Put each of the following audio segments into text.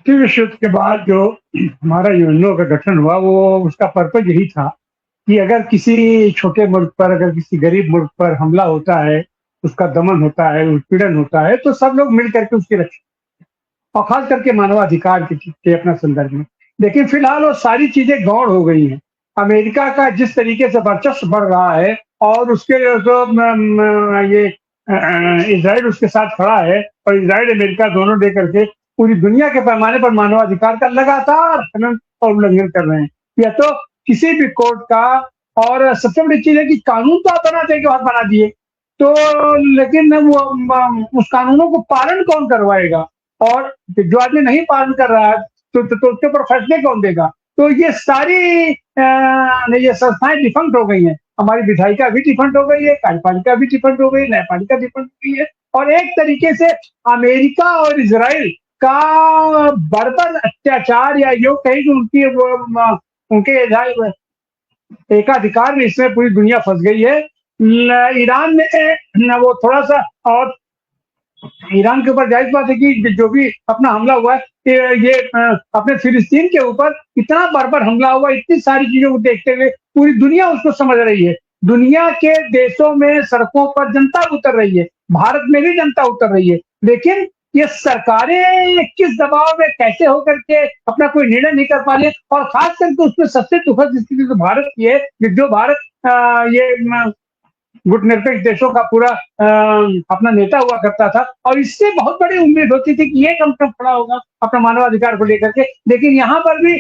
द्वितीय विश्व युद्ध के बाद जो हमारा यूएनओ का गठन हुआ, वो उसका पर्पज यही था कि अगर किसी छोटे मुल्क पर, अगर किसी गरीब मुल्क पर हमला होता है, उसका दमन होता है, उत्पीड़न होता है, तो सब लोग मिल करके उसकी रक्षा, और खास करके मानवाधिकार के अपना संदर्भ में। लेकिन फिलहाल वो सारी चीजें गौण हो गई हैं। अमेरिका का जिस तरीके से वर्चस्व बढ़ रहा है, और उसके जो ये इसराइल उसके साथ खड़ा है, और इसराइल अमेरिका दोनों लेकर के पूरी दुनिया के पैमाने पर मानवाधिकार का लगातार हनन और उल्लंघन कर रहे हैं। या तो किसी भी कोर्ट का, और सबसे बड़ी चीज है कि कानून तो आप बना देंगे, और बना दिए तो, लेकिन वो उस कानूनों को पालन कौन करवाएगा? और जो आदमी नहीं पालन कर रहा है, तो उसके ऊपर फैसले कौन देगा? तो ये सारी ये संस्थाएं डिफंक्ट हो गई हैं। हमारी विधायिका भी डिफंक्ट हो गई है, कार्यपालिका भी डिफंक्ट हो गई, न्यायपालिका डिफंक्ट हो गई है। और एक तरीके से अमेरिका और इसराइल का बर्बर अत्याचार, या यूं कहीं कि उनके एकाधिकार में इसमें पूरी दुनिया फंस गई है। ईरान ने वो थोड़ा सा, और ईरान के ऊपर जाहिर बात है कि जो भी अपना हमला हुआ है, ये अपने फिलिस्तीन के ऊपर इतना बर्बर हमला हुआ, इतनी सारी चीजों को देखते हुए पूरी दुनिया उसको समझ रही है। दुनिया के देशों में सड़कों पर जनता उतर रही है, भारत में भी जनता उतर रही है, लेकिन ये सरकारें किस दबाव में कैसे होकर के अपना कोई निर्णय नहीं कर पा रही है। और खास करके उसमें सबसे दुखद स्थिति तो भारत की है, कि जो भारत ये गुटनिरपेक्ष देशों का पूरा अपना नेता हुआ करता था, और इससे बहुत बड़ी उम्मीद होती थी कि ये कम से कम खड़ा होगा अपना मानवाधिकार को लेकर के। लेकिन यहाँ पर भी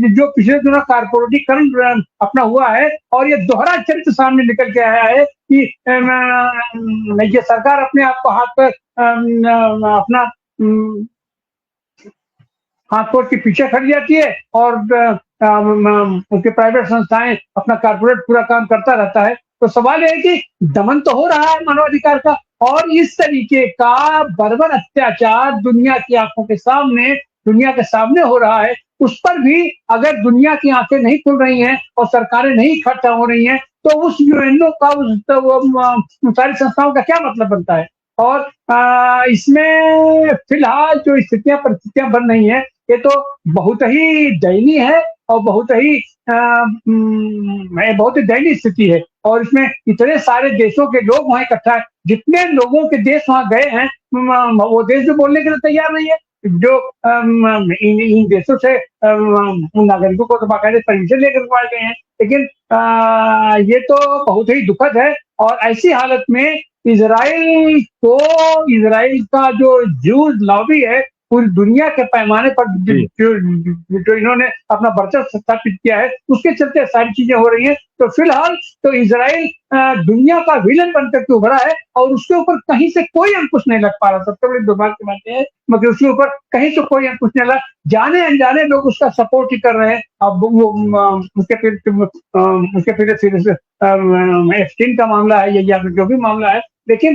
जो पिछले दिनों कारपोरेटीकरण अपना हुआ है, और ये दोहरा चरित्र सामने निकल के आया है कि ये सरकार अपने आप को हाथ पर अपना हाथ तोड़ के पीछे खड़ी जाती है, और उनके प्राइवेट संस्थाएं अपना कारपोरेट पूरा काम करता रहता है। तो सवाल यह है कि दमन तो हो रहा है मानवाधिकार का, और इस तरीके का बर्बर अत्याचार दुनिया की आंखों के सामने, दुनिया के सामने हो रहा है। उस पर भी अगर दुनिया की आंखें नहीं खुल रही हैं और सरकारें नहीं इकट्ठा हो रही हैं, तो उस यूएनओ का, उस सारी संस्थाओं का क्या मतलब बनता है? और इसमें फिलहाल जो स्थितियां परिस्थितियां बन रही हैं, ये तो बहुत ही दयनीय है, और बहुत ही दयनीय स्थिति है। और इसमें इतने सारे देशों के लोग वहां इकट्ठा है, जितने लोगों के देश वहां गए हैं, वो देश भी बोलने के लिए तैयार नहीं है। जो इन देशों से उन नागरिकों को तो बाकायदे परमिशन लेकर पाए गए हैं, लेकिन ये तो बहुत ही दुखद है। और ऐसी हालत में इजराइल का जो ज्यूज लॉबी है, पूरी दुनिया के पैमाने पर जो इन्होंने अपना वर्चस्व स्थापित किया है, उसके चलते सारी चीजें हो रही हैं। तो फिलहाल तो इजराइल दुनिया का विलन बनकर के उभरा है, और उसके ऊपर कहीं से कोई अंकुश नहीं लग पा रहा। सबसे बड़ी दुर्भाग्य की बात है, मगर उसके ऊपर कहीं से कोई अंकुश नहीं लगा। जाने अनजाने लोग उसका सपोर्ट ही कर रहे हैं। अब वो उसके फिर एप्स्टीन का मामला है, या जो भी मामला है, लेकिन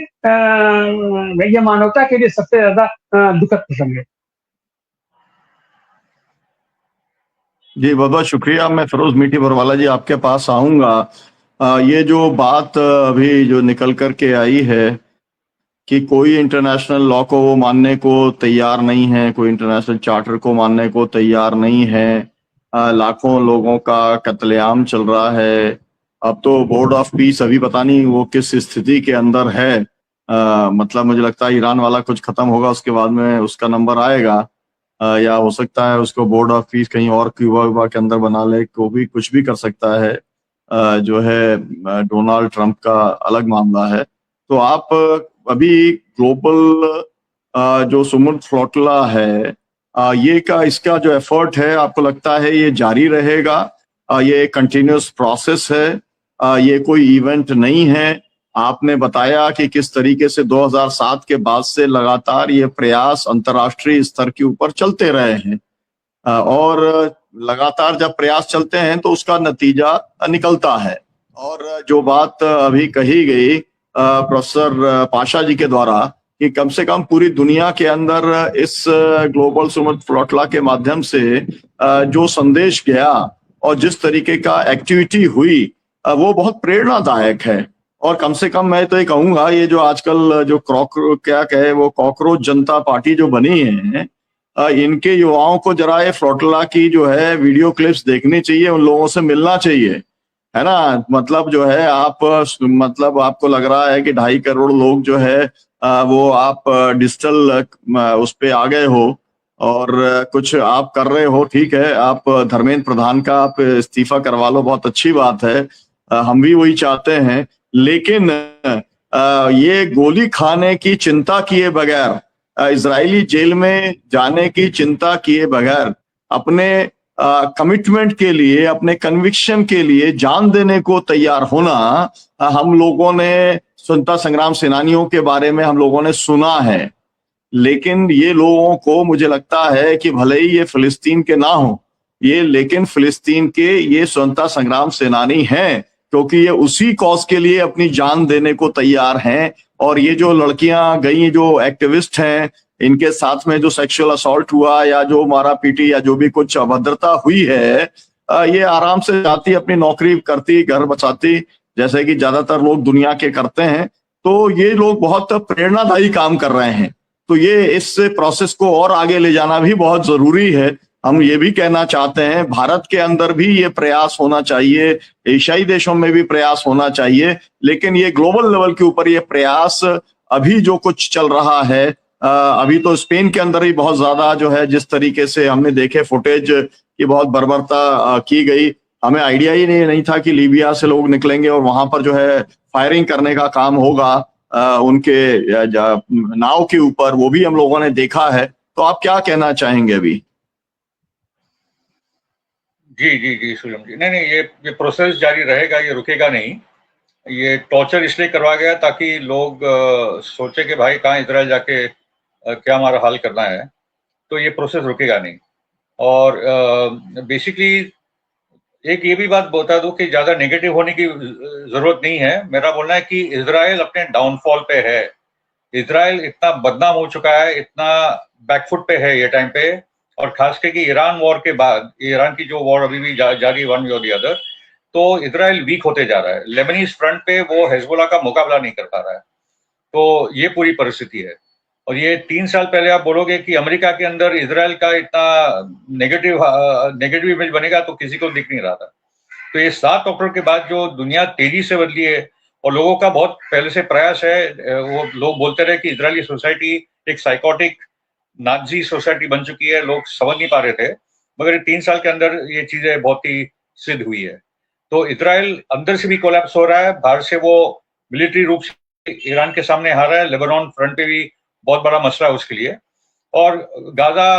ये मानवता के लिए सबसे ज्यादा दुखद प्रसंग है। जी बहुत बहुत शुक्रिया। मैं फिरोज मीठी बरवाला जी आपके पास आऊंगा। ये जो बात अभी जो निकल कर के आई है कि कोई इंटरनेशनल लॉ को वो मानने को तैयार नहीं है, कोई इंटरनेशनल चार्टर को मानने को तैयार नहीं है, लाखों लोगों का कत्लेआम चल रहा है। अब तो बोर्ड ऑफ पीस अभी पता नहीं वो किस स्थिति के अंदर है। मतलब मुझे लगता है ईरान वाला कुछ खत्म होगा, उसके बाद में उसका नंबर आएगा, या हो सकता है उसको बोर्ड ऑफ पीस कहीं और क्यूबा के अंदर बना ले, को भी कुछ भी कर सकता है। जो है डोनाल्ड ट्रंप का अलग मामला है। तो आप अभी ग्लोबल जो समुद्र फ्लोटला है, इसका जो एफर्ट है, आपको लगता है ये जारी रहेगा? ये कंटिन्यूस प्रोसेस है, ये कोई इवेंट नहीं है? आपने बताया कि किस तरीके से 2007 के बाद से लगातार ये प्रयास अंतर्राष्ट्रीय स्तर के ऊपर चलते रहे हैं, और लगातार जब प्रयास चलते हैं तो उसका नतीजा निकलता है। और जो बात अभी कही गई प्रोफेसर पाशा जी के द्वारा कि कम से कम पूरी दुनिया के अंदर इस ग्लोबल समुद्र फ्लोटला के माध्यम से जो संदेश गया और जिस तरीके का एक्टिविटी हुई, वो बहुत प्रेरणादायक है। और कम से कम मैं तो ये कहूंगा, ये जो आजकल जो वो कॉकरोच जनता पार्टी जो बनी है, इनके युवाओं को जरा ये फ्लोटला की जो है वीडियो क्लिप्स देखनी चाहिए, उन लोगों से मिलना चाहिए, है ना। मतलब जो है आप मतलब आपको लग रहा है कि 2.5 करोड़ लोग जो है वो आप डिजिटल उस पे आ गए हो और कुछ आप कर रहे हो, ठीक है। आप धर्मेंद्र प्रधान का आप इस्तीफा करवा लो, बहुत अच्छी बात है, हम भी वही चाहते हैं। लेकिन ये गोली खाने की चिंता किए बगैर, इजरायली जेल में जाने की चिंता किए बगैर, अपने कमिटमेंट के लिए, अपने कन्विक्शन के लिए जान देने को तैयार होना, हम लोगों ने स्वतंत्रता संग्राम सेनानियों के बारे में हम लोगों ने सुना है। लेकिन ये लोगों को मुझे लगता है कि भले ही ये फिलिस्तीन के ना हो, ये लेकिन फिलिस्तीन के ये स्वतंत्रता संग्राम सेनानी हैं, क्योंकि ये उसी कॉज के लिए अपनी जान देने को तैयार हैं। और ये जो लड़कियां गई, जो एक्टिविस्ट हैं, इनके साथ में जो सेक्सुअल असॉल्ट हुआ या जो मारा पीटी या जो भी कुछ अभद्रता हुई है, ये आराम से जाती, अपनी नौकरी करती, घर बचाती, जैसे कि ज्यादातर लोग दुनिया के करते हैं। तो ये लोग बहुत प्रेरणादायी काम कर रहे हैं। तो ये इस प्रोसेस को और आगे ले जाना भी बहुत जरूरी है। हम ये भी कहना चाहते हैं, भारत के अंदर भी ये प्रयास होना चाहिए, एशियाई देशों में भी प्रयास होना चाहिए, लेकिन ये ग्लोबल लेवल के ऊपर ये प्रयास अभी जो कुछ चल रहा है, अभी तो स्पेन के अंदर ही बहुत ज्यादा जो है, जिस तरीके से हमने देखे फुटेज की बहुत बर्बरता की गई, हमें आइडिया ही नहीं था कि लीबिया से लोग निकलेंगे और वहां पर जो है फायरिंग करने का काम होगा उनके नाव के ऊपर, वो भी हम लोगों ने देखा है। तो आप क्या कहना चाहेंगे अभी? जी जी जी सुलम जी, नहीं नहीं, ये प्रोसेस जारी रहेगा, ये रुकेगा नहीं। ये टॉर्चर इसलिए करवा गया ताकि लोग सोचे कि भाई कहाँ इजराइल जाके क्या हमारा हाल करना है। तो ये प्रोसेस रुकेगा नहीं। और बेसिकली एक ये भी बात बता दूं कि ज्यादा नेगेटिव होने की जरूरत नहीं है। मेरा बोलना है कि इजराइल अपने डाउनफॉल पे है। इजराइल इतना बदनाम हो चुका है, इतना बैकफुट पे है ये टाइम पे, और खास करके ईरान वॉर के बाद, ईरान की जो वॉर अभी भी जारी वन वे और दी अदर, तो इजराइल वीक होते जा रहा है। लेबनीज फ्रंट पे वो हिजबुल्लाह का मुकाबला नहीं कर पा रहा है। तो ये पूरी परिस्थिति है। और ये 3 साल पहले आप बोलोगे कि अमेरिका के अंदर इजराइल का इतना नेगेटिव इमेज बनेगा, तो किसी को दिख नहीं रहा था। तो ये 7 अक्टूबर के बाद जो दुनिया तेजी से बदली है, और लोगों का बहुत पहले से प्रयास है, वो लोग बोलते रहे कि इजरायली सोसाइटी एक साइकोटिक नाजी सोसाइटी बन चुकी है, लोग समझ नहीं पा रहे थे, मगर 3 साल के अंदर ये चीजें बहुत ही सिद्ध हुई है। तो इजराइल अंदर से भी कोलैप्स हो रहा है, बाहर से वो मिलिट्री रूप से ईरान के सामने हार रहा है, लेबनान फ्रंट पे भी बहुत बड़ा मसला है उसके लिए। और गाजा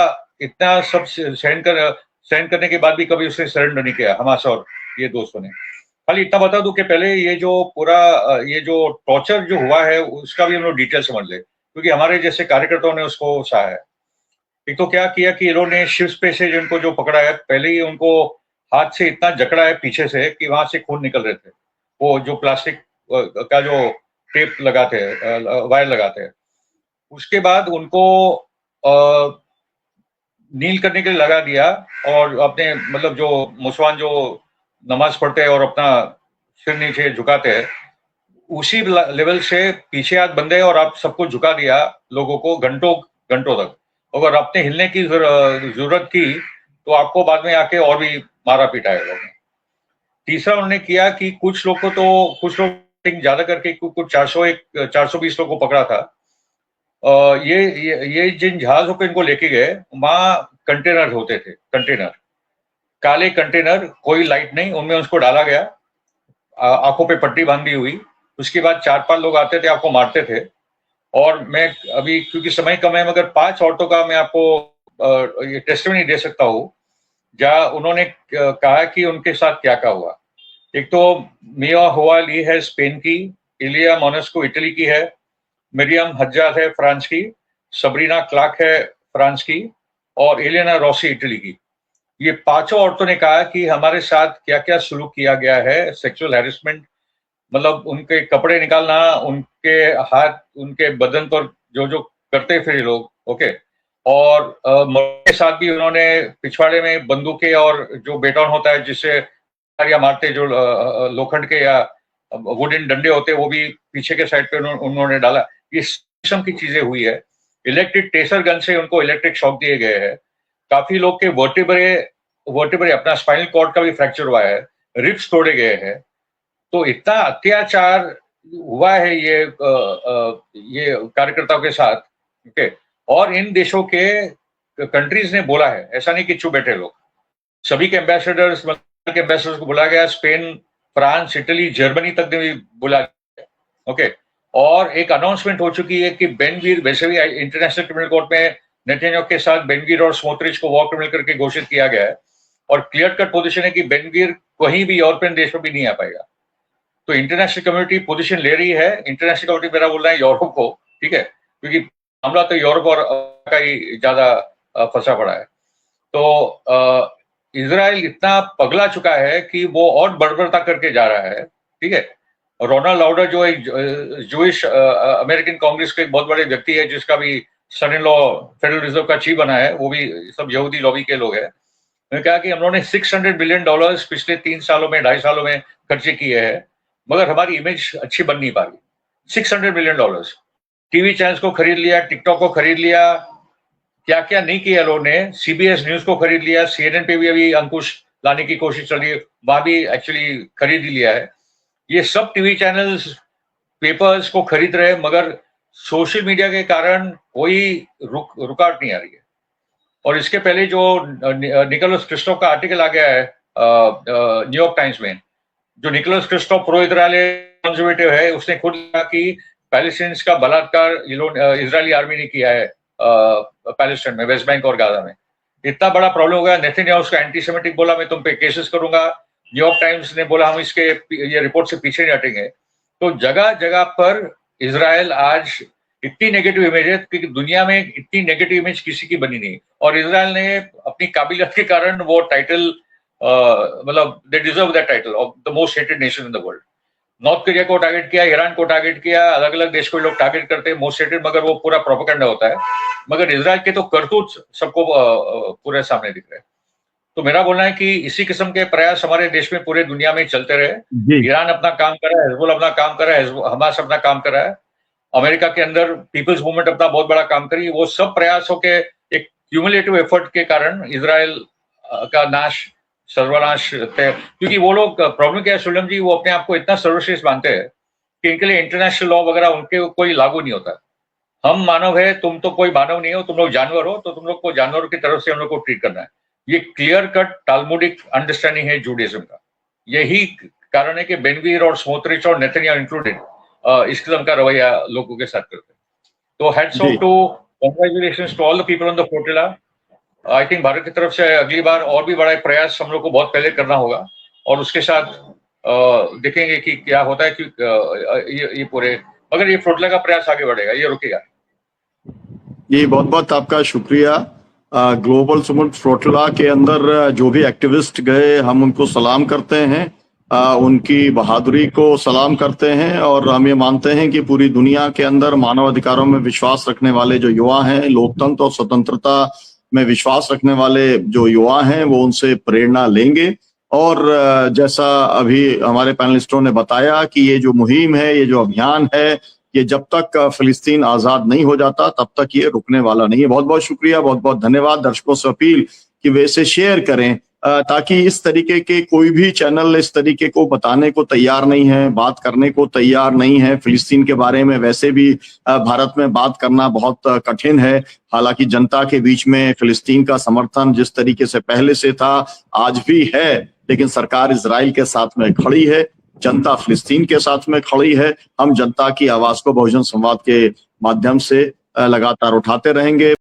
इतना सब सहन करने के बाद भी कभी उसने सरेंडर नहीं किया, हमास और ये दोस्तों ने। खाली इतना बता दूं कि पहले ये जो पूरा ये जो टॉर्चर जो हुआ है उसका भी हम लोग डिटेल समझ ले, क्योंकि हमारे जैसे कार्यकर्ताओं ने उसको सहा है। एक तो क्या किया कि इन्होंने शिप्स पे से जिनको जो पकड़ा है, पहले ही उनको हाथ से इतना जकड़ा है पीछे से कि वहां से खून निकल रहे थे। वो जो प्लास्टिक का जो टेप लगाते हैं, वायर लगाते हैं, उसके बाद उनको नील करने के लिए लगा दिया। और अपने मतलब जो मुसलमान जो नमाज पढ़ते हैं और अपना सिर नीचे झुकाते हैं, उसी लेवल से पीछे हाथ बंधे और आप सबको झुका दिया, लोगों को घंटों घंटों तक। अगर आपने हिलने की जरूरत की तो आपको बाद में आके और भी मारा पीटाया लोगों ने। तीसरा उन्होंने किया कि कुछ लोग ज्यादा करके कुछ 420 लोगों को पकड़ा था। ये जिन जहाजों को इनको लेके गए, वहां कंटेनर होते थे, कंटेनर, काले कंटेनर, कोई लाइट नहीं, उनमें उसको डाला गया, आंखों पे पट्टी बांधी हुई। उसके बाद 4-5 लोग आते थे, आपको मारते थे। और मैं अभी क्योंकि समय कम है, मगर 5 औरतों का मैं आपको ये टेस्टिमनी दे सकता हूँ, जहाँ उन्होंने कहा कि उनके साथ क्या क्या हुआ। एक तो मिया हुआ ली है स्पेन की, इलिया मोनेस्को इटली की है, मिरियम हज्जाज है फ्रांस की, सबरीना क्लार्क है फ्रांस की, और एलिना रॉसी इटली की। ये 5 औरतों ने कहा कि हमारे साथ क्या क्या सुलूक किया गया है, सेक्सुअल हैरेसमेंट, मतलब उनके कपड़े निकालना, उनके हाथ, उनके बदन पर जो जो करते फिर लोग, ओके। और मर्द के साथ भी उन्होंने पिछवाड़े में बंदूकें और जो बेटन होता है जिससे या मारते, जो लोखंड के या वुडन डंडे होते, वो भी पीछे के साइड पे उन्होंने डाला। ये किस्म की चीजें हुई है। इलेक्ट्रिक टेसर गन से उनको इलेक्ट्रिक शॉक दिए गए हैं, काफी लोग के वर्टिब्रे अपना स्पाइनल कॉर्ड का भी फ्रैक्चर हुआ है, रिब्स तोड़े गए हैं। तो इतना अत्याचार हुआ है ये कार्यकर्ताओं के साथ, ओके। और इन देशों के कंट्रीज ने बोला है, ऐसा नहीं कि चुप बैठे लोग, सभी के एम्बेसडर्स को बुलाया गया, स्पेन, फ्रांस, इटली, जर्मनी तक ने भी बुलाया, ओके। और एक अनाउंसमेंट हो चुकी है कि बेनगवीर, वैसे भी इंटरनेशनल क्रिमिनल कोर्ट में नेतन्याहू के साथ बेनगवीर और स्मोट्रिच को वॉर क्रिमिनल करके घोषित किया गया है, और क्लियर कट पोजीशन है कि बेनगवीर कहीं भी यूरोपियन देश में भी नहीं आ पाएगा। तो इंटरनेशनल कम्युनिटी पोजीशन ले रही है, इंटरनेशनल कम्युनिटी मेरा बोलना है यूरोप को, ठीक है, क्योंकि मामला तो यूरोप और का ही ज्यादा फंसा पड़ा है। तो इजराइल इतना पगला चुका है कि वो और बर्बरता करके जा रहा है, ठीक है। रोनाल्ड लाउडर जो एक जूइश अमेरिकन कांग्रेस के एक बहुत बड़े व्यक्ति है, जिसका भी सन इन लॉ फेडरल रिजर्व का चीफ बना है, वो भी सब यहूदी लॉबी के लोग हैं। उन्होंने कहा कि हम लोगों ने $600 बिलियन पिछले 3 सालों में, 2.5 सालों में खर्चे किए हैं, मगर हमारी इमेज अच्छी बन नहीं पा रही। $600 बिलियन, टीवी चैनल्स को खरीद लिया, टिकटॉक को खरीद लिया, क्या क्या नहीं किया लोगों ने, CBS न्यूज को खरीद लिया, CNN पे भी अभी अंकुश लाने की कोशिश चल रही है, वहां भी एक्चुअली खरीद लिया है। ये सब टीवी चैनल्स, पेपर्स को खरीद रहे हैं, मगर सोशल मीडिया के कारण कोई रुकावट नहीं आ रही है। और इसके पहले जो निकोलस क्रिस्टोफ का आर्टिकल आ गया है न्यूयॉर्क टाइम्स में, जो Nicholas Kristof pro Israeli conservative है, उसने खुद कहा कि पैलेस्टीनियंस का बलात्कार इजरायली आर्मी ने किया है पैलेस्टाइन में, वेस्ट बैंक और गाजा में। इतना बड़ा प्रॉब्लम हो गया। नेतन्याहू उसका एंटीसेमेटिक बोला, मैं तुम पे केसेस करूंगा। न्यूयॉर्क टाइम्स ने बोला हम इसके ये रिपोर्ट से पीछे नहीं हटेंगे। तो जगह जगह पर इजराइल आज इतनी नेगेटिव इमेज है कि दुनिया में इतनी नेगेटिव इमेज किसी की बनी नहीं। और इजराइल ने अपनी काबिलियत के कारण वो टाइटल, मतलब they deserve that title of the most hated nation in the world. North Korea को टारगेट किया, ईरान को टारगेट किया, अलग अलग देश को लोग टारगेट करते हैं मोस्ट हेटेड, मगर वो पूरा प्रोपेगेंडा होता है। मगर इजराइल के तो करतूत सबको पूरे सामने दिख रहे हैं। तो मेरा बोलना है कि इसी किस्म के प्रयास हमारे देश में पूरे दुनिया में चलते रहे। ईरान अपना काम कर रहा है, हिजबुल अपना काम कर रहा है, हमास अपना काम कर रहा है, अमेरिका के अंदर पीपल्स मूवमेंट अपना बहुत बड़ा काम करी। वो सब प्रयासों के एक क्यूमुलेटिव एफर्ट के कारण इजराइल का नाश, सर्वनाश, क्योंकि वो लोग, प्रॉब्लम क्या है सुलम जी, वो अपने आप को इतना सर्वश्रेष्ठ मानते हैं कि इनके लिए इंटरनेशनल लॉ वगैरह उनके कोई लागू नहीं होता। हम मानव है, तुम तो कोई मानव नहीं हो, तुम लोग जानवर हो, तो तुम लोग को जानवरों की तरफ से हम लोग को ट्रीट करना है। ये क्लियर कट टालमुडिक अंडरस्टैंडिंग है जूडाइज्म का। यही कारण है कि बेनगवीर और स्मोट्रिच और नेतन्याहू इंक्लूडेड इस किस्म का रवैया लोगों के साथ करते हैं। तो heads off to, congratulations to all the people on the flotilla. I think Bharat की तरफ से अगली बार और भी बड़ा प्रयास हम लोग को बहुत पहले करना होगा, और उसके साथ देखेंगे कि क्या होता है कि ये पूरे, अगर ये फ्लोटिला का प्रयास आगे बढ़ेगा, ये रुकेगा। जी, बहुत बहुत आपका शुक्रिया। ग्लोबल समुद्र फ्लोटिला के अंदर जो भी एक्टिविस्ट गए, हम उनको सलाम करते हैं, उनकी बहादुरी को सलाम करते हैं, और हम ये मानते हैं कि पूरी दुनिया के अंदर मानव अधिकारों में विश्वास रखने वाले जो युवा हैं, लोकतंत्र और स्वतंत्रता में विश्वास रखने वाले जो युवा हैं, वो उनसे प्रेरणा लेंगे। और जैसा अभी हमारे पैनलिस्टों ने बताया कि ये जो मुहिम है, ये जो अभियान है, ये जब तक फिलिस्तीन आजाद नहीं हो जाता तब तक ये रुकने वाला नहीं है। बहुत बहुत शुक्रिया, बहुत बहुत धन्यवाद। दर्शकों से अपील कि वे इसे शेयर करें, ताकि इस तरीके के कोई भी चैनल इस तरीके को बताने को तैयार नहीं है, बात करने को तैयार नहीं है। फिलिस्तीन के बारे में वैसे भी भारत में बात करना बहुत कठिन है। हालांकि जनता के बीच में फिलिस्तीन का समर्थन जिस तरीके से पहले से था, आज भी है, लेकिन सरकार इजराइल के साथ में खड़ी है, जनता फिलिस्तीन के साथ में खड़ी है। हम जनता की आवाज को बहुजन संवाद के माध्यम से लगातार उठाते रहेंगे।